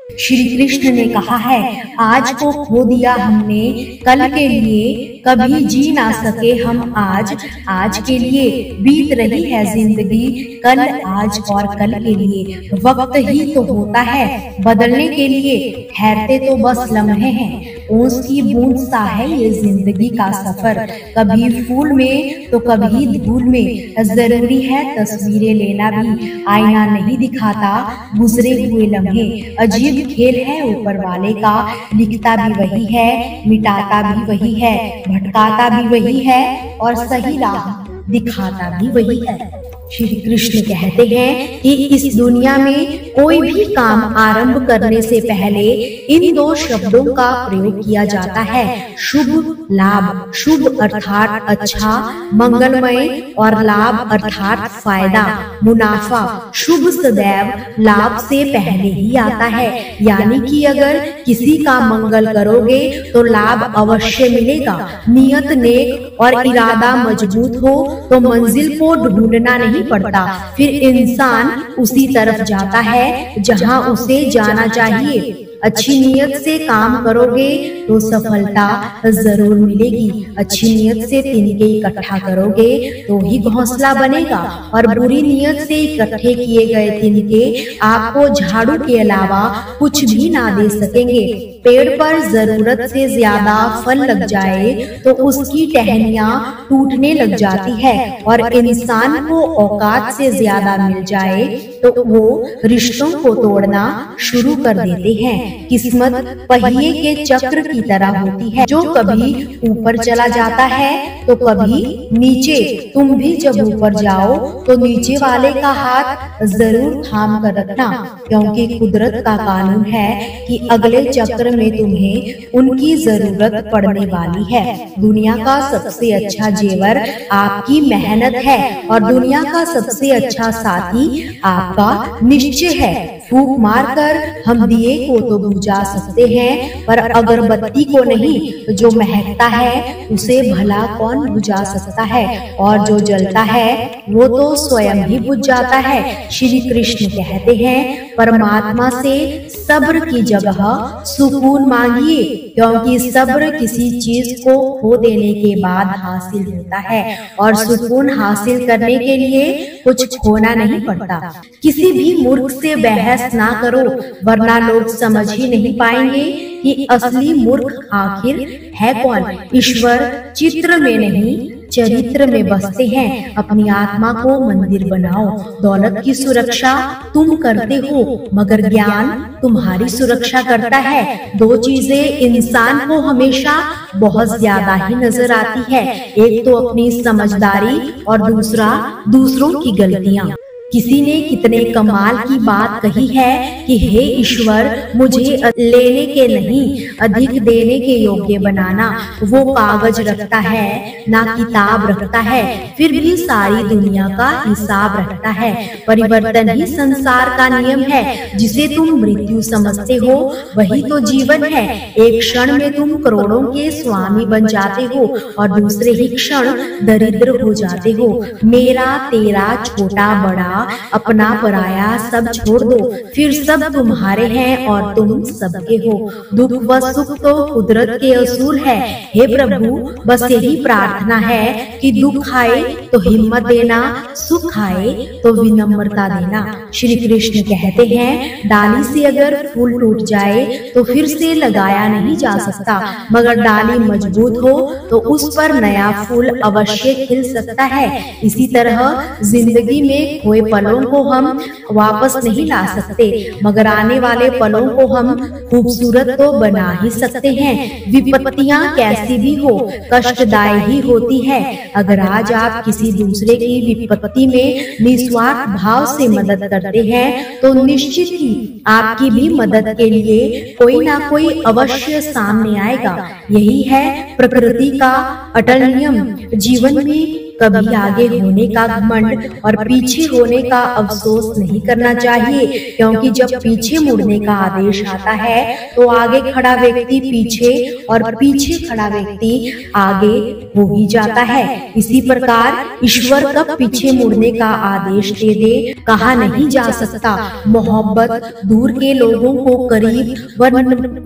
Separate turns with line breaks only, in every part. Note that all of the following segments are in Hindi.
श्री कृष्ण ने कहा है, आज को खो दिया हमने कल के लिए, कभी जी ना सके हम आज के लिए। बीत रही है जिंदगी कल आज और कल के लिए, वक्त ही तो होता है बदलने के लिए, ठहरते तो बस लम्हे हैं, ओस की बूंद सा है ये जिंदगी का सफर, कभी फूल में तो कभी धूल में, जरूरी है तस्वीरें लेना भी, आईना नहीं दिखाता गुजरे हुए लम्हे, अजीब खेल है ऊपर वाले का, लिखता भी वही है मिटाता भी वही है, भटकाता भी वही है और सही राह दिखाता भी वही है। श्री कृष्ण कहते हैं कि इस दुनिया में कोई भी काम आरंभ करने से पहले इन दो शब्दों का प्रयोग किया जाता है, शुभ लाभ। शुभ अर्थात अच्छा मंगलमय और लाभ अर्थात फायदा मुनाफा। शुभ सदैव लाभ से पहले ही आता है, यानी कि अगर किसी का मंगल करोगे तो लाभ अवश्य मिलेगा। नियत नेक और इरादा मजबूत हो तो मंजिल को ढूंढना नहीं पड़ता, फिर इंसान उसी तरफ जाता है जहां उसे जाना चाहिए। अच्छी नियत से काम करोगे तो सफलता जरूर मिलेगी। अच्छी नियत से तिनके इकट्ठा करोगे तो ही घोंसला बनेगा, और बुरी नियत से इकट्ठे किए गए तिनके आपको झाड़ू के अलावा कुछ भी ना दे सकेंगे। पेड़ पर जरूरत से ज्यादा फल लग जाए तो उसकी टहनियां टूटने लग जाती है, और इंसान को औकात से ज्यादा मिल जाए तो वो रिश्तों को तोड़ना शुरू कर देते हैं। किस्मत पहिए के चक्र की तरह होती है, जो कभी ऊपर चला जाता है तो कभी नीचे। तुम भी जब ऊपर जाओ तो नीचे वाले का हाथ जरूर थाम कर रखना, क्योंकि कुदरत का कानून है कि अगले चक्र में तुम्हें उनकी जरूरत पड़ने वाली है। दुनिया का सबसे अच्छा जेवर आपकी मेहनत है, और दुनिया का सबसे अच्छा साथी आपका निश्चय है। फूंक मारकर हम दिए को तो बुझा सकते हैं, पर अगरबत्ती को नहीं। जो महकता है उसे भला कौन बुझा सकता है, और जो जलता है वो तो स्वयं ही बुझ जाता है। श्री कृष्ण कहते हैं, परमात्मा से सब्र की जगह सुकून मांगिए, क्योंकि सब्र किसी चीज को खो देने के बाद हासिल होता है, और सुकून हासिल करने के लिए कुछ खोना नहीं पड़ता। किसी भी मूर्ख से बहस ना करो, वरना लोग समझ ही नहीं पाएंगे कि असली मूर्ख आखिर है कौन। ईश्वर चित्र में नहीं चरित्र में बसते हैं। अपनी आत्मा को मंदिर बनाओ। दौलत की सुरक्षा तुम करते हो, मगर ज्ञान तुम्हारी सुरक्षा करता है। दो चीजें इंसान को हमेशा बहुत ज्यादा ही नजर आती है, एक तो अपनी समझदारी और दूसरा दूसरों की गलतियां। किसी ने कितने कमाल की बात कही है कि हे ईश्वर, मुझे लेने के नहीं अधिक देने के योग्य बनाना। वो कागज रखता है ना किताब रखता है, फिर भी सारी दुनिया का हिसाब रखता है। परिवर्तन ही संसार का नियम है। जिसे तुम मृत्यु समझते हो वही तो जीवन है। एक क्षण में तुम करोड़ों के स्वामी बन जाते हो और दूसरे ही क्षण दरिद्र हो जाते हो। मेरा तेरा छोटा बड़ा अपना पराया सब छोड़ दो, फिर सब तुम्हारे हैं और तुम सबके हो। दुख व सुख तो कुदरत के असूल है। हे प्रभु, बस यही प्रार्थना है कि दुख आए तो हिम्मत देना, सुख आए तो विनम्रता देना। श्री कृष्ण कहते हैं, डाली से अगर फूल टूट जाए तो फिर से लगाया नहीं जा सकता, मगर डाली मजबूत हो तो उस पर नया फूल अवश्य खिल सकता है। इसी तरह जिंदगी में खोए पलों को हम वापस नहीं ला सकते, मगर आने वाले पलों को हम खूबसूरत तो बना ही सकते हैं। विपत्तियां कैसी भी हो, कष्टदायी ही होती है। अगर आज आप किसी दूसरे की विपत्ति में निस्वार्थ भाव से मदद करते हैं तो निश्चित ही आपकी भी मदद के लिए कोई ना कोई अवश्य सामने आएगा। यही है प्रकृति का अटल नियम। जीवन में कभी आगे होने का घमंड और पीछे होने का अफसोस नहीं करना चाहिए, क्योंकि जब पीछे मुड़ने का आदेश आता है तो आगे खड़ा व्यक्ति पीछे और पीछे खड़ा व्यक्ति आगे हो ही जाता है। इसी प्रकार ईश्वर कब पीछे मुड़ने का आदेश दे दे कहा नहीं जा सकता। मोहब्बत दूर के लोगों को करीब व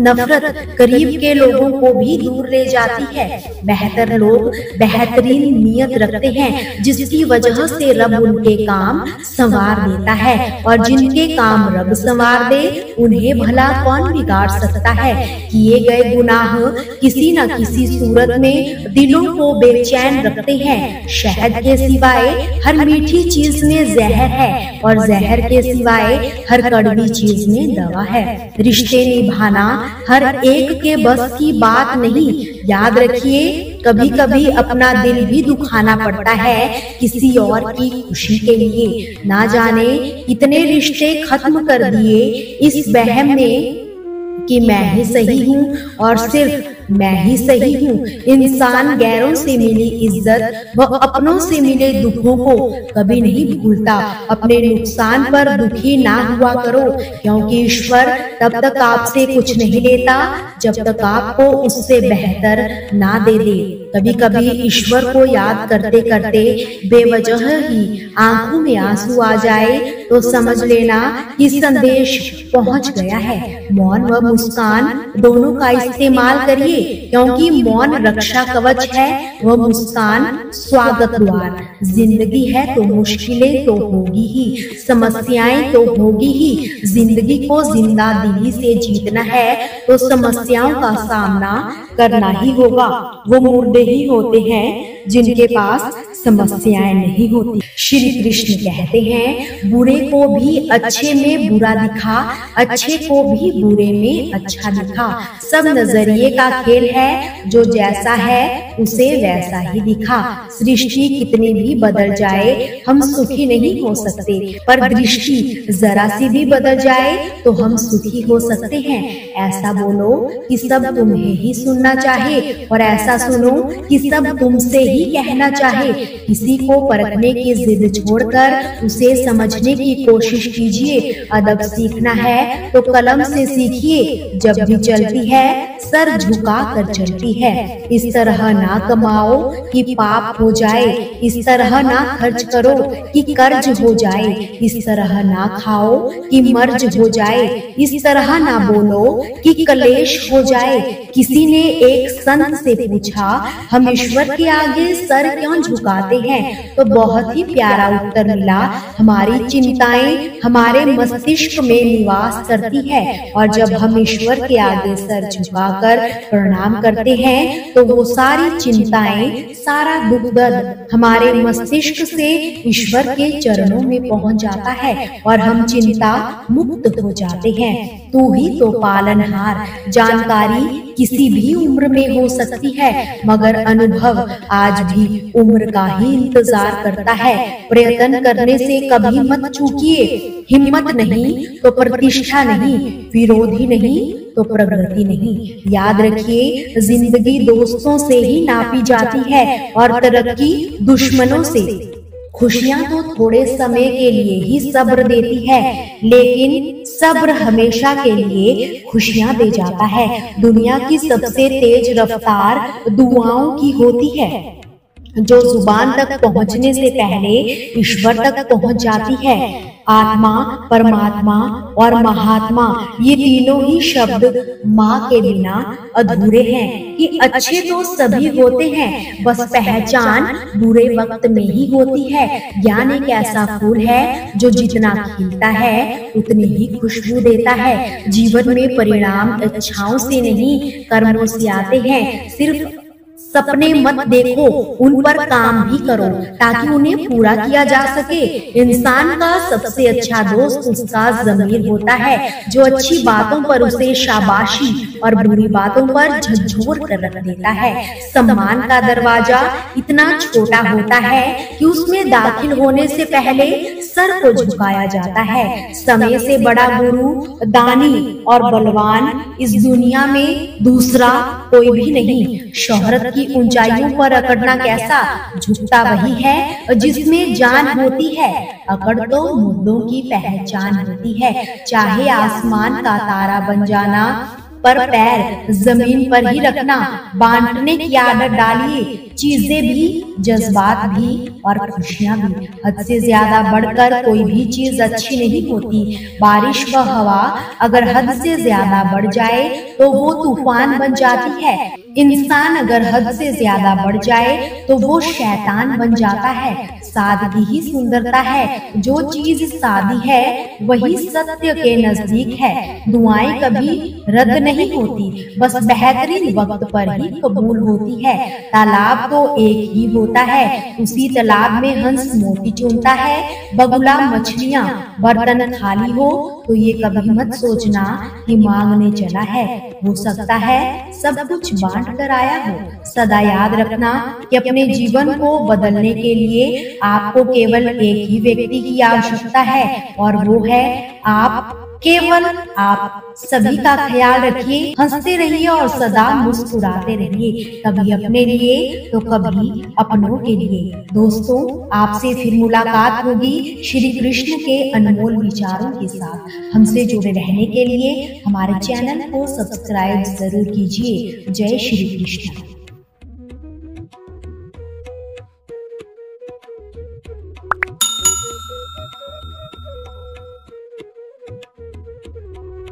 नफरत करीब के लोगों को भी दूर ले जाती है। बेहतर लोग बेहतरीन नियत रखते हैं, जिसकी वजह से रब उनके काम संवार देता है, और जिनके काम रब संवार दे उन्हें भला कौन बिगाड़ सकता है। किए गए गुनाह किसी न किसी सूरत में दिलों को बेचैन रखते हैं। शहद के सिवाय हर मीठी चीज में जहर है, और जहर के सिवाय हर कड़वी चीज में दवा है। रिश्ते निभाना हर एक के बस की बात नहीं। याद रखिए, कभी कभी अपना दिल भी दुखाना पड़ता है किसी और की खुशी के लिए। ना जाने कितने रिश्ते खत्म कर दिए इस वहम में कि मैं ही सही हूँ और सिर्फ मैं ही सही हूँ। इंसान गैरों से मिली इज्जत व अपनों से मिले दुखों को कभी नहीं भूलता। अपने नुकसान पर दुखी ना हुआ करो, क्योंकि ईश्वर तब तक आपसे कुछ नहीं लेता जब तक आपको उससे बेहतर ना दे दे। कभी कभी ईश्वर को याद करते करते बेवजह ही आंखों में आंसू आ जाए तो समझ लेना कि संदेश पहुंच गया है। मौन व मुस्कान दोनों का इस्तेमाल करिए, क्योंकि मौन रक्षा कवच है, वह मुस्कान स्वागत द्वार। जिंदगी है तो मुश्किलें तो होगी ही, समस्याएं तो होगी ही। जिंदगी को जिंदा दिली से जीतना है तो समस्याओं का सामना करना ही होगा। वो मुर्दे ही होते हैं जिनके पास समस्याएं नहीं होती। श्री कृष्ण कहते हैं, बुरे को भी अच्छे में बुरा दिखा, अच्छे को भी बुरे में अच्छा दिखा। सब नजरिए का खेल है, जो जैसा है उसे वैसा ही दिखा। सृष्टि कितनी भी बदल जाए हम सुखी नहीं हो सकते, पर दृष्टि जरा सी भी बदल जाए तो हम सुखी हो सकते हैं। ऐसा बोलो कि सब तुम्हें ही सुनना चाहे, और ऐसा सुनो कि सब तुमसे ही कहना चाहे। किसी को परखने की जिद छोड़कर उसे समझने की कोशिश कीजिए। अदब सीखना है तो कलम से सीखिए। जब भी चलती है सर झुका कर चलती है। इस तरह ना कमाओ कि पाप हो जाए, इस तरह ना खर्च करो कि कर्ज हो जाए, इस तरह ना खाओ कि मर्ज हो जाए, इस तरह ना बोलो कि कलेश हो जाए। किसी ने एक संत से पूछा, हम ईश्वर के आगे सर क्यों झुकाते हैं? तो बहुत ही प्यारा उत्तर मिला, हमारी चिंताएं हमारे मस्तिष्क में निवास करती है, और जब हम ईश्वर के आगे सर झुकाकर प्रणाम करते हैं तो वो सारी चिंताएं, सारा दुख दर्द हमारे मस्तिष्क से ईश्वर के चरणों में पहुंच जाता है और हम चिंता मुक्त हो जाते हैं। तू ही तो पालनहार। जानकारी किसी भी उम्र में हो सकती है, मगर अनुभव आज भी उम्र का ही इंतजार करता है। प्रयत्न करने से कभी मत चूकिए। हिम्मत नहीं तो प्रतिष्ठा नहीं, विरोधी नहीं तो प्रगति नहीं। याद रखिए, जिंदगी दोस्तों से ही नापी जाती है और तरक्की दुश्मनों से। खुशियां तो थोड़े समय के लिए ही सब्र देती है, लेकिन सब्र हमेशा के लिए खुशियां दे जाता है। दुनिया की सबसे तेज रफ्तार दुआओं की होती है, जो जुबान तक पहुंचने से पहले ईश्वर तक पहुंच जाती है। आत्मा, परमात्मा और महात्मा, ये तीनों ही शब्द माँ के बिना अधूरे हैं। कि अच्छे तो सभी होते हैं, बस पहचान बुरे वक्त में ही होती है। ज्ञान एक ऐसा फूल है जो जितना खिलता है उतनी ही खुशबू देता है। जीवन में परिणाम इच्छाओं से नहीं, कर्मों से आते हैं। सिर्फ सपने मत देखो, उन पर काम भी करो ताकि उन्हें पूरा किया जा सके। इंसान का सबसे अच्छा दोस्त उसका ज़मीर होता है, जो अच्छी बातों पर उसे शाबाशी और बुरी बातों पर झकझोर कर रख देता है। सम्मान का दरवाजा इतना छोटा होता है कि उसमें दाखिल होने से पहले सर को झुकाया जाता है। समय से बड़ा गुरु, दानी और बलवान इस दुनिया में दूसरा कोई भी नहीं। शोहरत की ऊंचाइयों पर अकड़ना कैसा, झुकता वही है जिसमें जान होती है। अकड़ तो मुर्दों की पहचान होती है। चाहे आसमान का तारा बन जाना, पर पैर जमीन पर ही रखना। बांटने की आदत डालिए, चीजें भी, जज्बात भी और खुशियां भी। हद से ज्यादा बढ़कर कोई भी चीज अच्छी नहीं होती। बारिश व हवा अगर हद से ज्यादा बढ़ जाए तो वो तूफान बन जाती है। इंसान अगर हद से ज्यादा बढ़ जाए तो वो शैतान बन जाता है। सादगी ही सुंदरता है। जो चीज सादी है वही सत्य के नजदीक है। दुआएं कभी रद्द नहीं होती, बस बेहतरीन वक्त पर ही कबूल होती है। तालाब तो एक ही होता है, उसी तालाब में हंस मोती चुनता है। बगुला मछलियाँ, बर्तन खाली हो तो ये कभी मत सोचना कि मांगने चला है। हो सकता है सब कुछ बांट कर आया हो। सदा याद रखना कि अपने जीवन को बदलने के लिए आपको केवल एक ही व्यक्ति की आवश्यकता है, और वो है आप। केवल आप। सभी का ख्याल रखिए, हंसते रहिए और सदा मुस्कुराते रहिए, कभी अपने लिए तो कभी अपनों के लिए। दोस्तों, आपसे फिर मुलाकात होगी श्री कृष्ण के अनमोल विचारों के साथ। हमसे जुड़े रहने के लिए हमारे चैनल को सब्सक्राइब जरूर कीजिए। जय श्री कृष्ण।